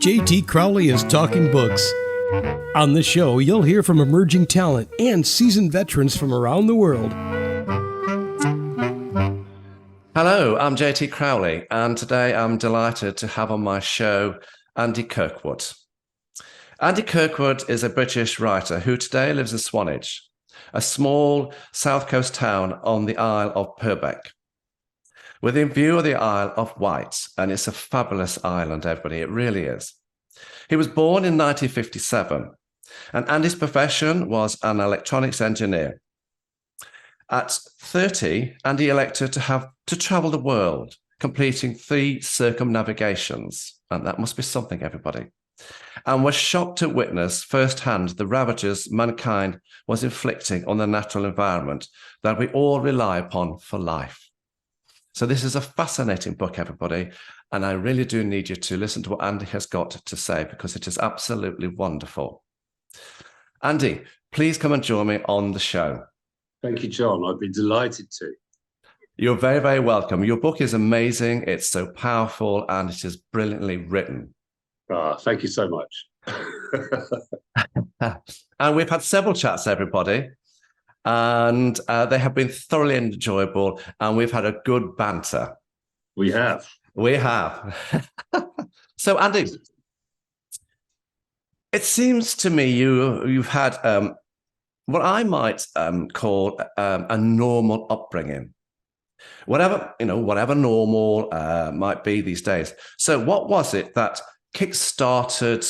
JT Crowley is Talking Books. On the show, you'll hear from emerging talent and seasoned veterans from around the world. Hello, I'm JT Crowley, and today I'm delighted to have on my show Andy Kirkwood. Andy Kirkwood is a British writer who today lives in Swanage, a small south coast town on the Isle of Purbeck, within view of the Isle of Wight, and it's a fabulous island, everybody, it really is. He was born in 1957, and Andy's profession was an electronics engineer. At 30, Andy elected to travel the world, completing 3 circumnavigations, and that must be something, everybody, and was shocked to witness firsthand the ravages mankind was inflicting on the natural environment that we all rely upon for life. So this is a fascinating book, everybody, and I really do need you to listen to what Andy has got to say because it is absolutely wonderful. Andy, please come and join me on the show. Thank you, John. I'd be delighted to. You're very, very welcome. Your book is amazing. It's so powerful and it is brilliantly written. Thank you so much. And we've had several chats, everybody. And they have been thoroughly enjoyable, and we've had a good banter. We have. So, Andy, it seems to me you've had what I might call a normal upbringing, whatever normal might be these days. So, what was it that kick-started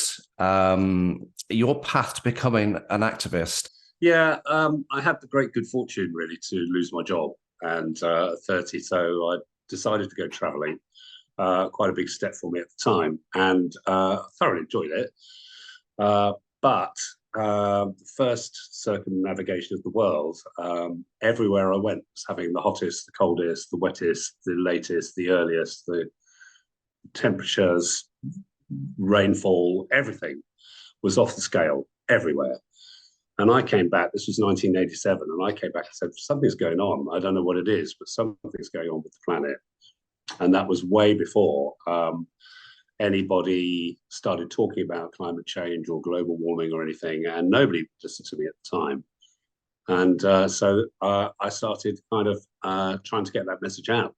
your path to becoming an activist? Yeah, I had the great good fortune, really, to lose my job and at 30, so I decided to go travelling. Quite a big step for me at the time, and thoroughly enjoyed it. But the first circumnavigation of the world, everywhere I went was having the hottest, the coldest, the wettest, the latest, the earliest, the temperatures, rainfall, everything was off the scale everywhere. And I came back, this was 1987, and I came back and said, something's going on. I don't know what it is, but something's going on with the planet. And that was way before anybody started talking about climate change or global warming or anything, and nobody listened to me at the time. And so I started kind of trying to get that message out.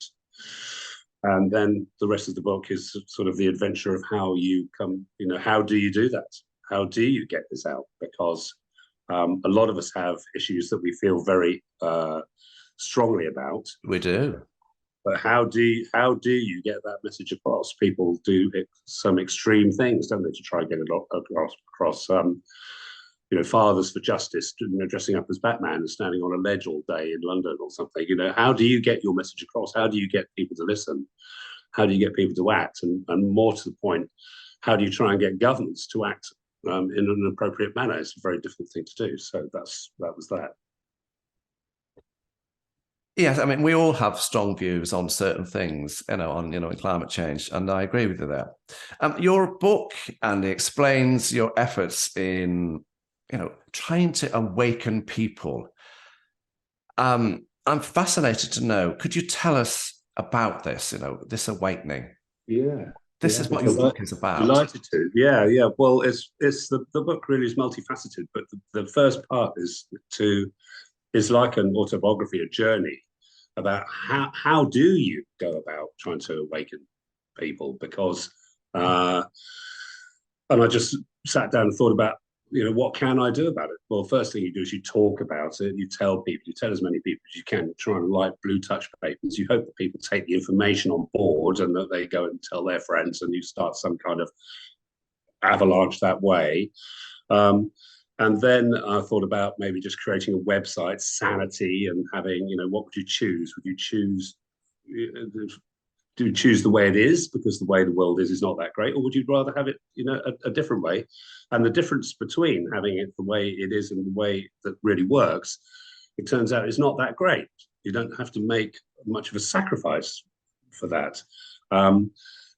And then the rest of the book is sort of the adventure of how you come, how do you do that? How do you get this out? Because a lot of us have issues that we feel very strongly about. We do. But how do you get that message across? People do some extreme things, don't they, to try and get it across. Fathers for Justice, dressing up as Batman and standing on a ledge all day in London or something. How do you get your message across? How do you get people to listen? How do you get people to act? And more to the point, how do you try and get governments to act in an appropriate manner? It's a very difficult thing to do. So that was that. Yes, I mean, we all have strong views on certain things, in climate change, and I agree with you there. Your book, Andy, explains your efforts in, trying to awaken people. I'm fascinated to know, could you tell us about this, this awakening? Yeah. This is what your book is about. Delighted to. Yeah. Well, it's the book really is multifaceted, but the first part is like an autobiography, a journey about how do you go about trying to awaken people? Because and I just sat down and thought about, what can I do about it? Well, first thing you do is you talk about it, you tell as many people as you can, try and light blue touch papers. You hope that people take the information on board and that they go and tell their friends, and you start some kind of avalanche that way. And then I thought about maybe just creating a website, sanity, and having, what would you choose? Would you choose the way it is because the way the world is not that great, or would you rather have it, a different way? And the difference between having it the way it is and the way that really works, it turns out is not that great. You don't have to make much of a sacrifice for that.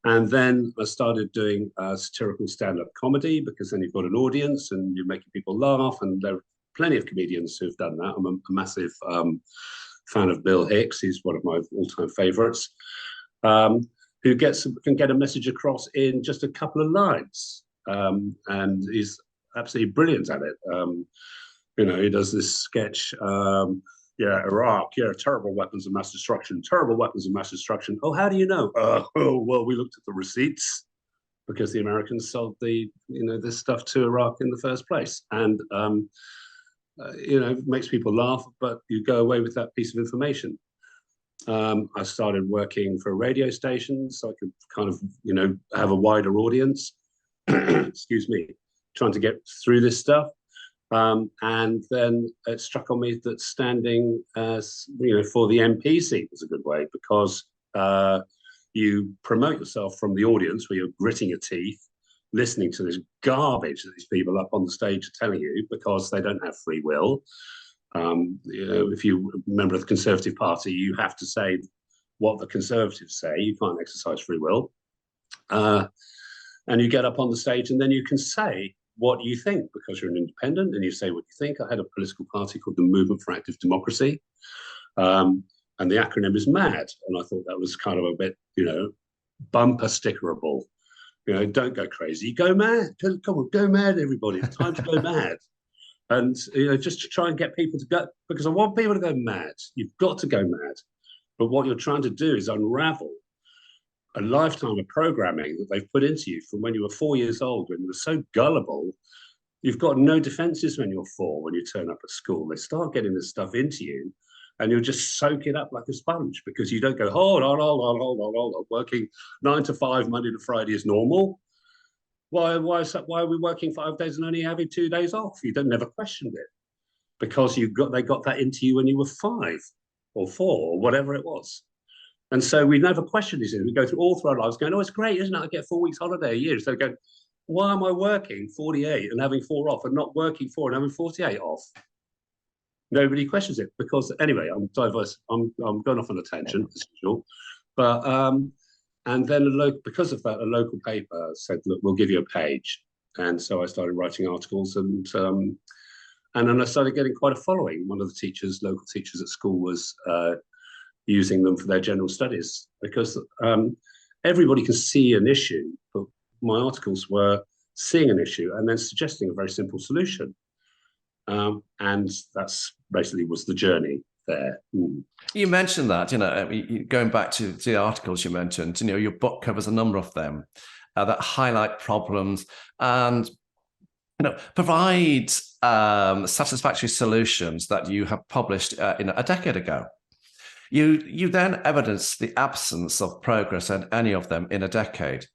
And then I started doing satirical stand-up comedy, because then you've got an audience and you're making people laugh, and there are plenty of comedians who've done that. I'm a massive fan of Bill Hicks. He's one of my all-time favorites. who can get a message across in just a couple of lines, and he's absolutely brilliant at it. He does this sketch. Yeah, Iraq. Yeah, terrible weapons of mass destruction. Terrible weapons of mass destruction. Oh, how do you know? Well, we looked at the receipts because the Americans sold this stuff to Iraq in the first place, and it makes people laugh, but you go away with that piece of information. I started working for a radio station so I could kind of, have a wider audience. Excuse me, trying to get through this stuff. And then it struck on me that standing as, for the MP seat was a good way, because you promote yourself from the audience where you're gritting your teeth, listening to this garbage that these people up on the stage are telling you, because they don't have free will. If you're a member of the Conservative Party, you have to say what the Conservatives say. You can't exercise free will. And you get up on the stage and then you can say what you think, because you're an independent, and you say what you think. I had a political party called the Movement for Active Democracy, and the acronym is MAD. And I thought that was kind of a bit, bumper stickerable. Don't go crazy, go mad. Come on, go mad, everybody. It's time to go mad. And just to try and get people to go, because I want people to go mad. You've got to go mad. But what you're trying to do is unravel a lifetime of programming that they've put into you from when you were 4 years old, when you were so gullible. You've got no defenses when you're 4, when you turn up at school. They start getting this stuff into you, and you'll just soak it up like a sponge, because you don't go, hold on. Working 9 to 5, Monday to Friday is normal. Why are we working 5 days and only having 2 days off? You never questioned it, because they got that into you when you were 5 or 4 or whatever it was. And so we never questioned these things. We go all through our lives going, oh, it's great, isn't it? I get 4 weeks holiday a year. So they go, why am I working 48 and having 4 off, and not working 4 and having 48 off? Nobody questions it, because anyway, I'm diverse. I'm going off on a tangent as usual, but and then because of that, a local paper said, look, we'll give you a page. And so I started writing articles, and then I started getting quite a following. One of the local teachers at school, was using them for their general studies, because everybody can see an issue, but my articles were seeing an issue and then suggesting a very simple solution. And that's basically was the journey there. You mentioned that, going back to the articles you mentioned, your book covers a number of them that highlight problems and, provide satisfactory solutions that you have published a decade ago. You then evidence the absence of progress in any of them in a decade.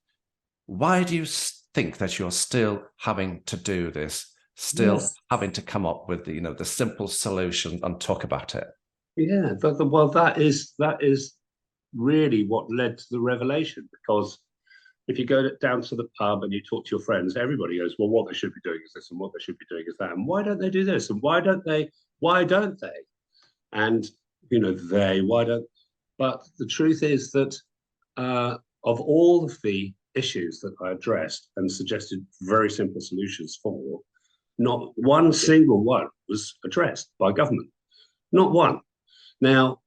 Why do you think that you're still having to do this, still having to come up with the simple solution and talk about it? Yeah, well, that is really what led to the revelation, because if you go down to the pub and you talk to your friends, everybody goes, well, what they should be doing is this, and what they should be doing is that, and why don't they do this, and why don't they? And why don't? But the truth is that of all of the issues that I addressed and suggested very simple solutions for, not one single one was addressed by government. Not one. Now,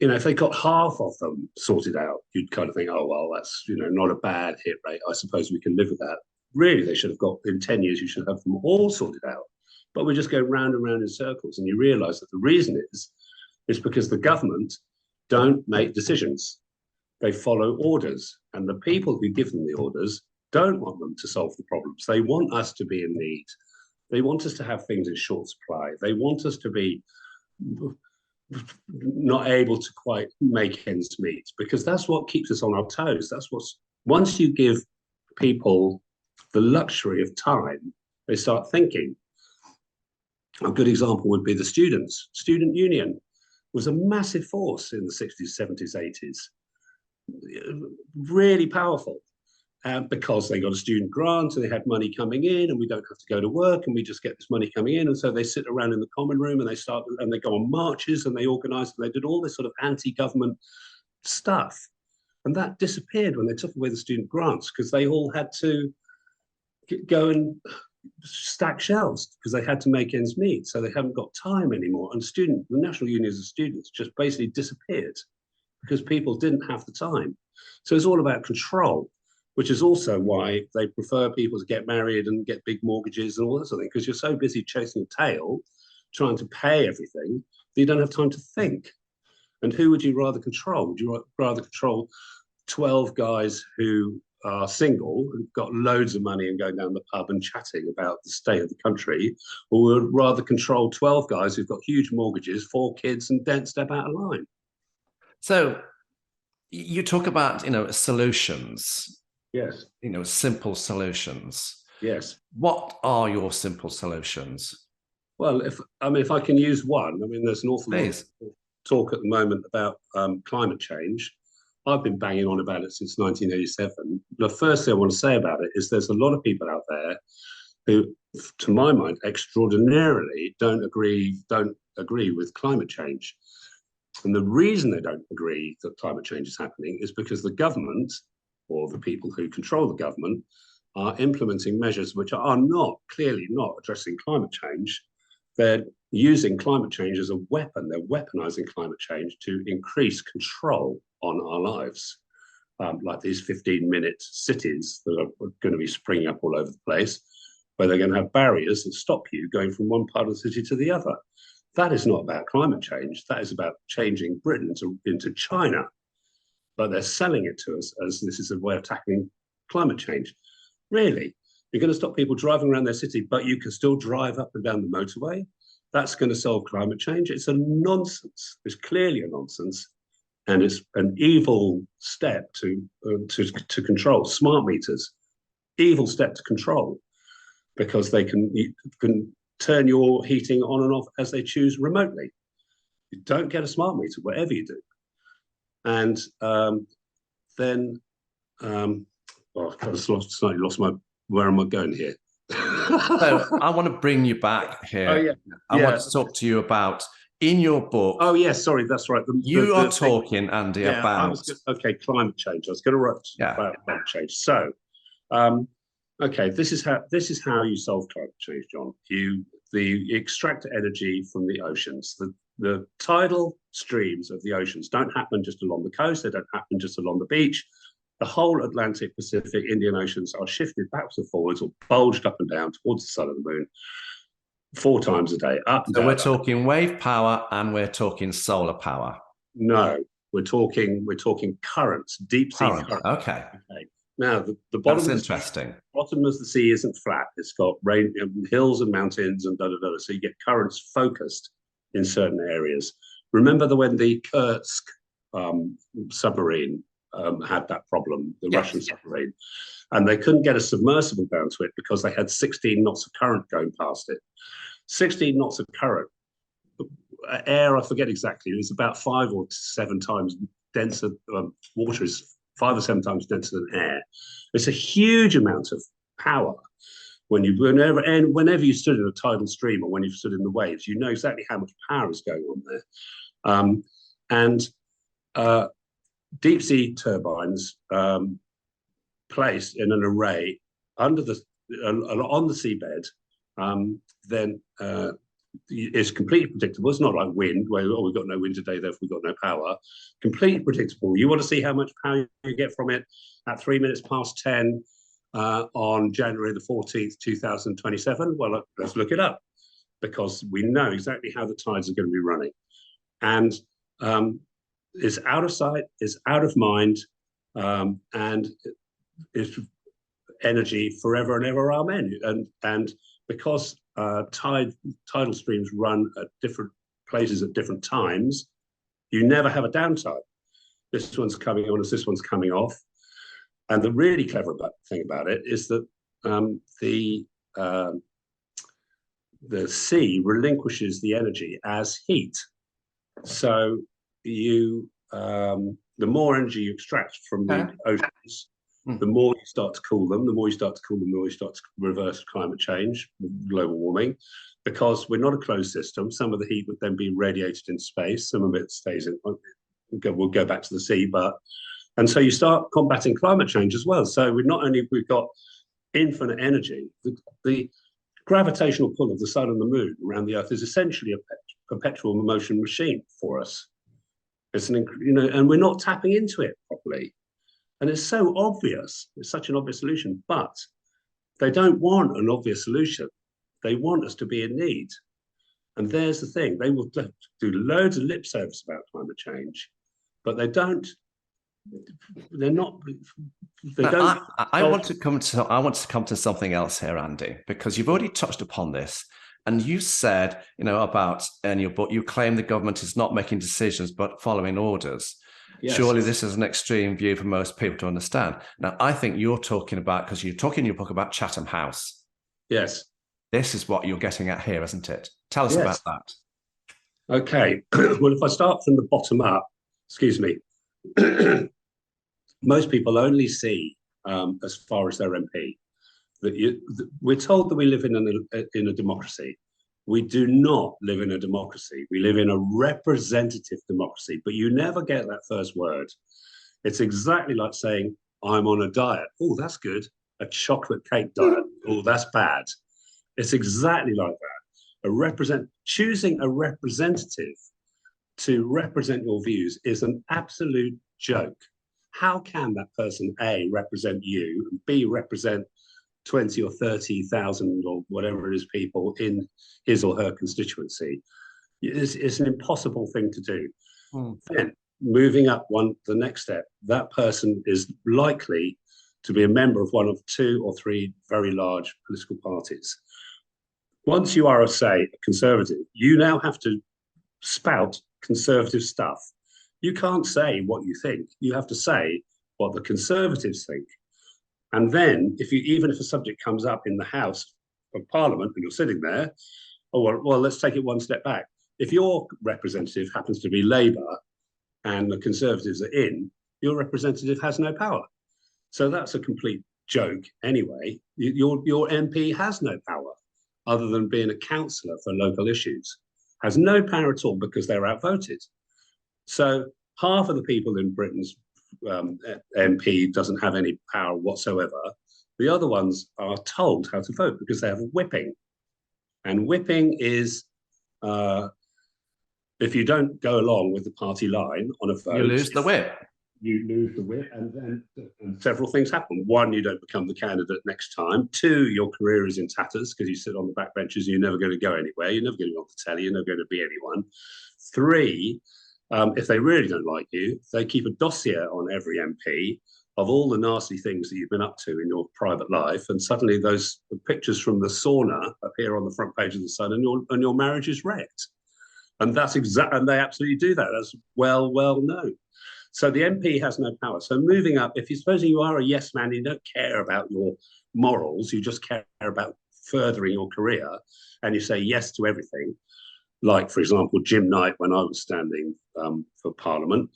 if they got half of them sorted out, you'd kind of think, oh, well, that's, not a bad hit rate. I suppose we can live with that. Really, they should have got, in 10 years, you should have them all sorted out. But we're just going round and round in circles. And you realize that the reason is because the government don't make decisions. They follow orders. And the people who give them the orders don't want them to solve the problems. They want us to be in need. They want us to have things in short supply. They want us to be not able to quite make ends meet, because that's what keeps us on our toes. Once you give people the luxury of time, they start thinking. A good example would be the students. Student union was a massive force in the 60s, 70s, 80s. Really powerful. Because they got a student grant and they had money coming in, and we don't have to go to work, and we just get this money coming in. And so they sit around in the common room and they go on marches, and they organize, and they did all this sort of anti-government stuff. And that disappeared when they took away the student grants, because they all had to go and stack shelves because they had to make ends meet. So they haven't got time anymore. And the National Unions of Students just basically disappeared, because people didn't have the time. So it's all about control, which is also why they prefer people to get married and get big mortgages and all that sort of thing, because you're so busy chasing a tail, trying to pay everything, that you don't have time to think. And who would you rather control? Would you rather control 12 guys who are single, who've got loads of money and going down the pub and chatting about the state of the country, or would rather control 12 guys who've got huge mortgages, 4 kids, and don't step out of line? So you talk about, solutions. Yes. Simple solutions. Yes. What are your simple solutions? Well, if I can use one, there's an awful lot of talk at the moment about climate change. I've been banging on about it since 1987. The first thing I want to say about it is there's a lot of people out there who, to my mind, extraordinarily don't agree with climate change. And the reason they don't agree that climate change is happening is because the government, or the people who control the government, are implementing measures which are clearly not addressing climate change. They're using climate change as a weapon. They're weaponizing climate change to increase control on our lives, like these 15-minute cities that are going to be springing up all over the place, where they're going to have barriers that stop you going from one part of the city to the other. That is not about climate change. That is about changing Britain into China. But they're selling it to us as this is a way of tackling climate change. Really? You're going to stop people driving around their city, but you can still drive up and down the motorway? That's going to solve climate change? It's a nonsense. It's clearly a nonsense. And it's an evil step to control. Smart meters, evil step to control, because they can turn your heating on and off as they choose remotely. You don't get a smart meter, whatever you do. And then, I've slightly lost where am I going here? So I want to bring you back here. Oh, yeah. I want to talk to you about, in your book. Oh, yes, sorry, that's right. You are talking, Andy, about... climate change. I was going to write about climate change. So, okay, this is how you solve climate change, John. You extract energy from the oceans. The tidal streams of the oceans don't happen just along the coast. They don't happen just along the beach. The whole Atlantic, Pacific, Indian Oceans are shifted backwards and forwards, or bulged up and down towards the sun and the moon 4 times a day. So we're talking wave power and we're talking solar power. No, we're talking currents, deep sea currents. Okay. Now the bottom. That's interesting. Bottom of the sea isn't flat. It's got hills and mountains and da-da-da. So you get currents focused in certain areas. Remember when the Kursk submarine had that problem, the Russian submarine, and they couldn't get a submersible down to it because they had 16 knots of current going past it. 16 knots of current. Air, I forget exactly, it's about 5 or 7 times denser. Water is 5 or 7 times denser than air. It's a huge amount of power. Whenever you stood in a tidal stream or when you've stood in the waves, you know exactly how much power is going on there. Deep sea turbines placed in an array on the seabed, then is completely predictable. It's not like wind, where we've got no wind today, therefore we've got no power. Completely predictable. You want to see how much power you get from it at 3 minutes past 10 on January the 14th, 2027? Well, let's look it up, because we know exactly how the tides are going to be running. And it's out of sight, it's out of mind, and it's energy forever and ever, amen. And because tidal streams run at different places at different times, you never have a downtime. This one's coming on as this one's coming off. And the really clever thing about it is that the sea relinquishes the energy as heat. So the more energy you extract from the oceans, the more you start to cool them. The more you start to cool them, the more you start to reverse climate change, global warming, because we're not a closed system. Some of the heat would then be radiated in space. Some of it stays in. We'll go back to the sea, and so you start combating climate change as well. So we've got infinite energy. The gravitational pull of the sun and the moon around the Earth is essentially a perpetual motion machine for us. It's and we're not tapping into it properly. And it's so obvious. It's such an obvious solution, but they don't want an obvious solution. They want us to be in need. And there's the thing. They will do loads of lip service about climate change, but they don't. They're not. They don't. I want to come to something else here, Andy, because you've already touched upon this, and you said, about in your book, you claim the government is not making decisions but following orders. Yes. Surely this is an extreme view for most people to understand. Now, I think you're talking about, because you're talking in your book about Chatham House. Yes. This is what you're getting at here, isn't it? Tell us about that. Okay. Well, if I start from the bottom up, excuse me, most people only see as far as their MP. We're told that we live in a democracy. We do not live in a democracy. We live in a representative democracy, but you never get that first word. It's exactly like saying, I'm on a diet. Oh, that's good. A chocolate cake diet. Oh, that's bad. It's exactly like that. Choosing a representative to represent your views is an absolute joke. How can that person, A, represent you, and B, represent 20 or 30,000 or whatever it is people in his or her constituency? It's an impossible thing to do. Then moving up the next step, that person is likely to be a member of one of 2 or 3 very large political parties. Once you are, say, a conservative, you now have to spout conservative stuff. You can't say what you think. You have to say what the Conservatives think. And then, even if a subject comes up in the House of Parliament and you're sitting there, well, let's take it one step back. If your representative happens to be Labour and the Conservatives are in, your representative has no power. So that's a complete joke anyway. Your MP has no power other than being a councillor for local issues. Has no power at all because they're outvoted. So half of the people in Britain's MP doesn't have any power whatsoever. The other ones are told how to vote because they have a whipping. And whipping is if you don't go along with the party line on a vote, you lose the whip. You lose the whip, and several things happen. 1, you don't become the candidate next time. 2, your career is in tatters because you sit on the backbenches and you're never going to go anywhere. You're never going to go on the telly. You're never going to be anyone. 3, if they really don't like you, they keep a dossier on every MP of all the nasty things that you've been up to in your private life, and suddenly those pictures from the sauna appear on the front page of the Sun, and your marriage is wrecked. And that's and they absolutely do that. That's well known. So the MP has no power. So moving up, if you supposing you are a yes man, you don't care about your morals, you just care about furthering your career, and you say yes to everything. Like, for example, Jim Knight, when I was standing for Parliament,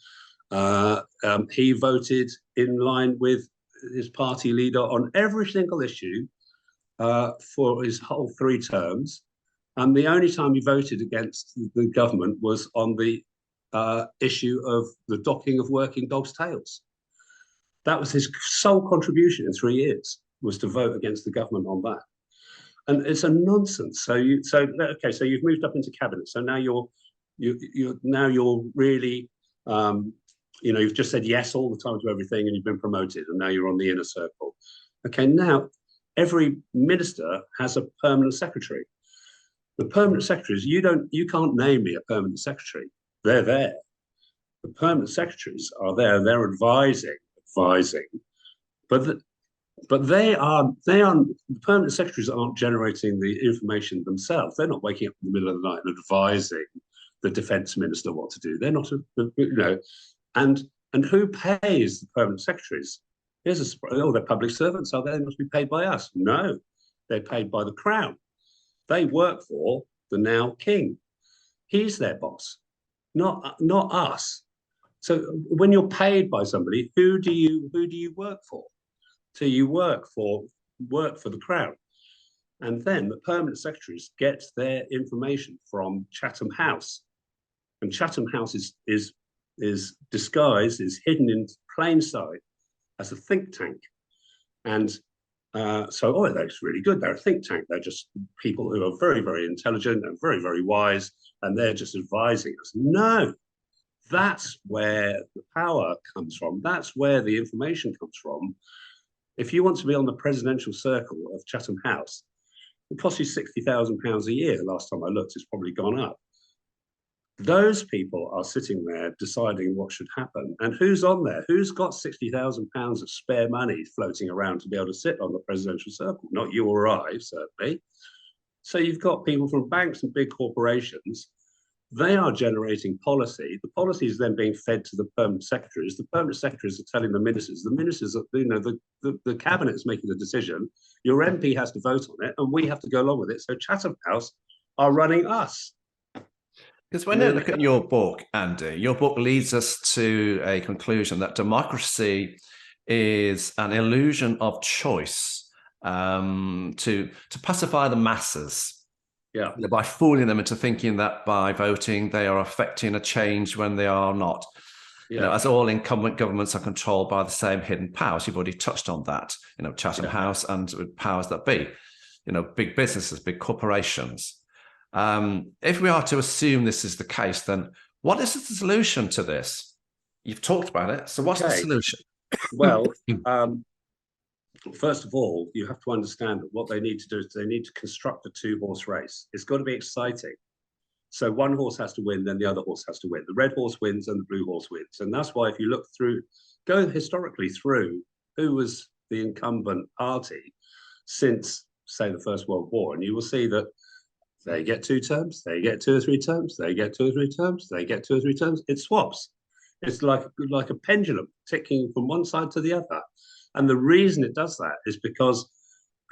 he voted in line with his party leader on every single issue for his whole 3 terms. And the only time he voted against the government was on the issue of the docking of working dogs' tails. That was his sole contribution in 3 years, was to vote against the government on that. And it's a nonsense. So you've moved up into cabinet. So now you're really, you've just said yes all the time to everything, and you've been promoted, and now you're on the inner circle. Okay, now every minister has a permanent secretary. The permanent secretaries, you can't name me a permanent secretary. They're there. The permanent secretaries are there. They're advising, but the permanent secretaries aren't generating the information themselves. They're not waking up in the middle of the night and advising the defence minister what to do. They're not, and who pays the permanent secretaries? They're public servants, are they? They must be paid by us. No, they're paid by the Crown. They work for the now King. He's their boss, not us. So when you're paid by somebody, who do you work for? So you work for the Crown. And then the permanent secretaries get their information from Chatham House. And Chatham House is disguised, is hidden in plain sight as a think tank. And that's really good. They're a think tank. They're just people who are very, very intelligent and very, very wise, and they're just advising us. No, That's where the power comes from. That's where the information comes from. If you want to be on the presidential circle of Chatham House, it costs you £60,000 a year. Last time I looked, it's probably gone up. Those people are sitting there deciding what should happen. And who's on there? Who's got £60,000 of spare money floating around to be able to sit on the presidential circle? Not you or I, certainly. So you've got people from banks and big corporations. They are generating policy. The policy is then being fed to the permanent secretaries. The permanent secretaries are telling the ministers, the cabinet is making the decision. Your MP has to vote on it, and we have to go along with it. So Chatham House are running us. Because when I look at your book, Andy, your book leads us to a conclusion that democracy is an illusion of choice to pacify the masses. Yeah. By fooling them into thinking that by voting they are affecting a change when they are not. Yeah. As all incumbent governments are controlled by the same hidden powers. You've already touched on that. Chatham House and powers that be. Big businesses, big corporations. If we are to assume this is the case, then what is the solution to this? You've talked about it. So what's the solution? Well, first of all, you have to understand that what they need to do is they need to construct a two-horse race. It's got to be exciting. So one horse has to win, then the other horse has to win. The red horse wins and the blue horse wins. And that's why if you look through, go historically through who was the incumbent party since, say, the First World War, and you will see that they get 2 terms, they get 2 or 3 terms, they get 2 or 3 terms, they get 2 or 3 terms. It swaps. It's like a pendulum ticking from one side to the other. And the reason it does that is because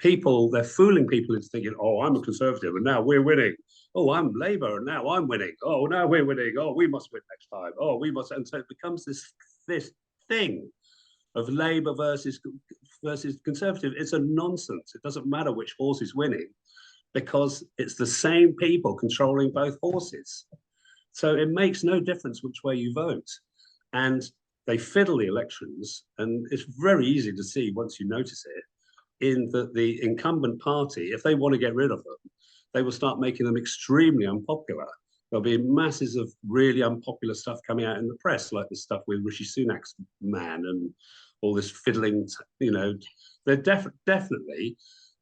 they're fooling people into thinking, oh, I'm a Conservative and now we're winning. Oh, I'm Labour and now I'm winning. Oh, now we're winning. Oh, we must win next time. Oh, we must. And so it becomes this thing of Labour versus Conservative. It's a nonsense. It doesn't matter which horse is winning because it's the same people controlling both horses. So it makes no difference which way you vote. And they fiddle the elections, and it's very easy to see once you notice it, in that the incumbent party, if they want to get rid of them, they will start making them extremely unpopular. There'll be masses of really unpopular stuff coming out in the press, like the stuff with Rishi Sunak's man and all this fiddling, they definitely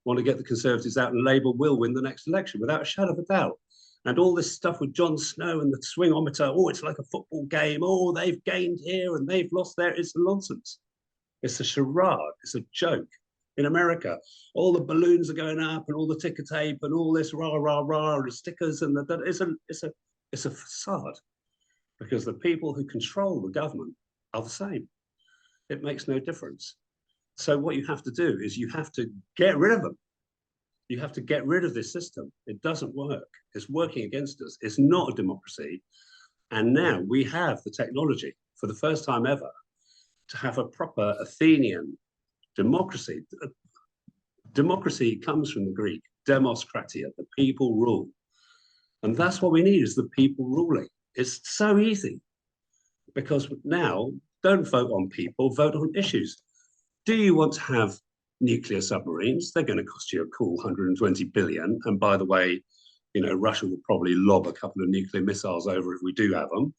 want to get the Conservatives out, and Labour will win the next election without a shadow of a doubt. And all this stuff with Jon Snow and the swingometer, oh, it's like a football game. Oh, they've gained here and they've lost there. It's nonsense. It's a charade. It's a joke. In America, all the balloons are going up and all the ticker tape and all this rah, rah, rah, and the stickers. And it's a facade because the people who control the government are the same. It makes no difference. So what you have to do is you have to get rid of them. You have to get rid of this system. It doesn't work. It's working against us. It's not a democracy. And now we have the technology for the first time ever to have a proper Athenian democracy. Democracy comes from the Greek, demos kratia, the people rule. And that's what we need is the people ruling. It's so easy because now don't vote on people, vote on issues. Do you want to have nuclear submarines? They're going to cost you a cool 120 billion. And by the way, Russia will probably lob a couple of nuclear missiles over if we do have them.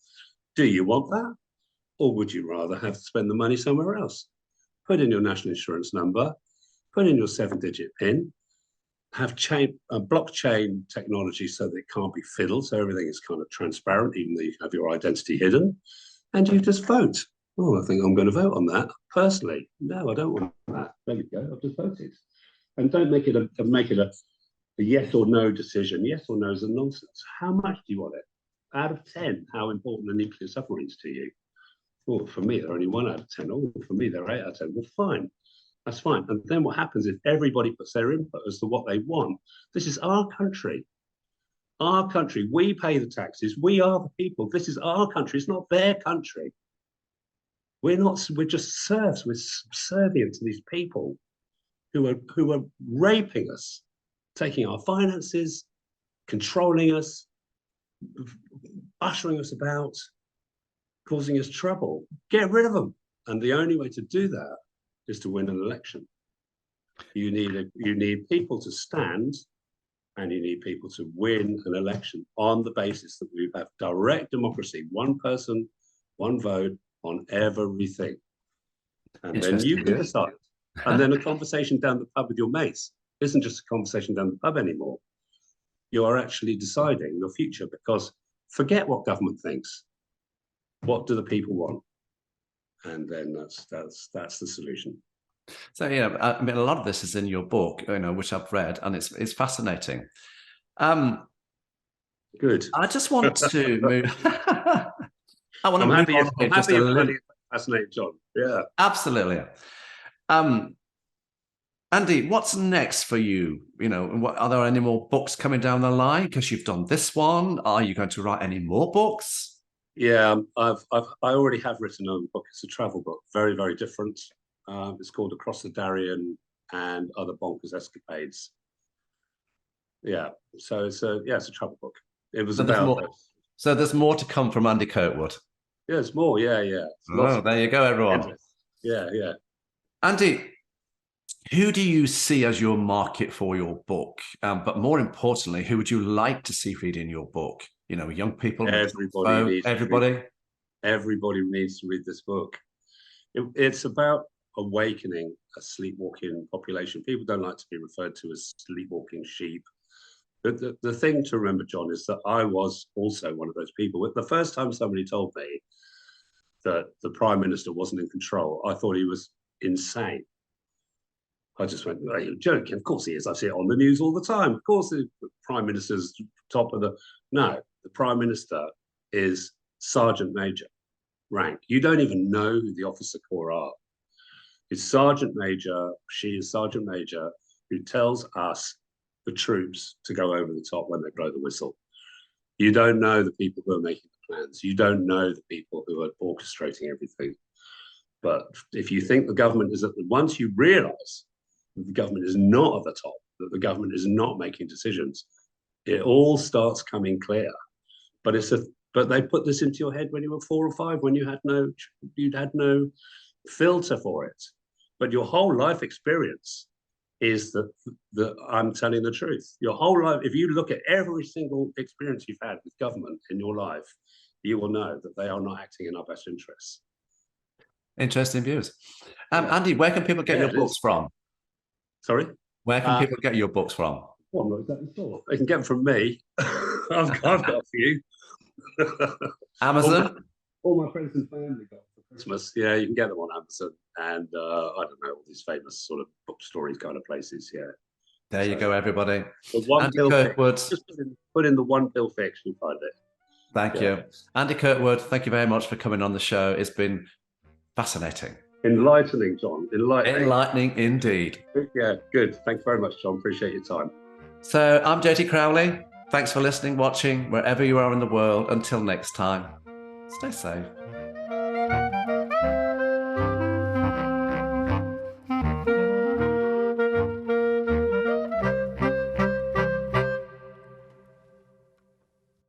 Do you want that? Or would you rather have to spend the money somewhere else? Put in your national insurance number, put in your 7-digit PIN, have blockchain technology so that it can't be fiddled, so everything is kind of transparent, even though you have your identity hidden, and you just vote. Oh, I think I'm going to vote on that personally. No, I don't want that. There we go. I've just voted. And don't make it a yes or no decision. Yes or no is a nonsense. How much do you want it? Out of 10, how important are nuclear submarines to you? Well, for me, they're only 1 out of 10. Oh, for me, they're 8 out of 10. Well, fine. That's fine. And then what happens is everybody puts their input as to what they want. This is our country. Our country. We pay the taxes. We are the people. This is our country. It's not their country. We're just serfs. We're subservient to these people who are raping us, taking our finances, controlling us, ushering us about, causing us trouble. Get rid of them. And the only way to do that is to win an election. You need people to stand, and you need people to win an election on the basis that we have direct democracy. One person one vote on everything. And then Interesting, you can yeah. decide. And then a conversation down the pub with your mates isn't just a conversation down the pub anymore. You are actually deciding your future, because forget what government thinks. What do the people want? And then that's the solution. So, I mean, a lot of this is in your book, which I've read, and it's fascinating. Good. I just want to move. I want to I'm move happy. on I'm here just happy a you're little. finding it fascinating, John. Yeah. Absolutely. Andy, what's next for you? Are there any more books coming down the line? Because you've done this one. Are you going to write any more books? Yeah, I already have written a book. It's a travel book, very, very different. It's called Across the Darien and Other Bonkers Escapades. Yeah, so it's a travel book. It was about. So there's more to come from Andy Kirkwood. Yeah, it's more. Yeah. There you go, everyone. Yeah. Andy, who do you see as your market for your book? But more importantly, who would you like to see reading your book? Young people. Everybody needs to read this book. It's about awakening a sleepwalking population. People don't like to be referred to as sleepwalking sheep. The thing to remember, John, is that I was also one of those people. The first time somebody told me that the Prime Minister wasn't in control, I thought he was insane. I just went, "Are you joking? Of course he is. I see it on the news all the time. Of course the Prime Minister's top of the..." No, the Prime Minister is Sergeant Major rank. You don't even know who the officer corps are. It's Sergeant Major, she is Sergeant Major, who tells us, the troops, to go over the top when they blow the whistle. You don't know the people who are making the plans. You don't know the people who are orchestrating everything. But if you think the government is once you realize that the government is not at the top, that the government is not making decisions, it all starts coming clear. But they put this into your head when you were 4 or 5, when you'd had no filter for it. But your whole life experience is that I'm telling the truth. Your whole life, if you look at every single experience you've had with government in your life, you will know that they are not acting in our best interests. Interesting views. Andy, where can people get your books from? Sorry? Where can people get your books from? Well, I'm not exactly sure. They can get them from me. I've got a few. Amazon? All my friends and family got for Christmas. Yeah, you can get them on Amazon. And I don't know, all these famous sort of book stories kind of places. Yeah. There you go, everybody. Andy Kirkwood. Just put in the One Pill Fix, you'll find it. Thank you. Andy Kirkwood, thank you very much for coming on the show. It's been fascinating. Enlightening, John. Enlightening indeed. Yeah, good. Thanks very much, John. Appreciate your time. So I'm JT Crowley. Thanks for listening, watching, wherever you are in the world. Until next time, stay safe.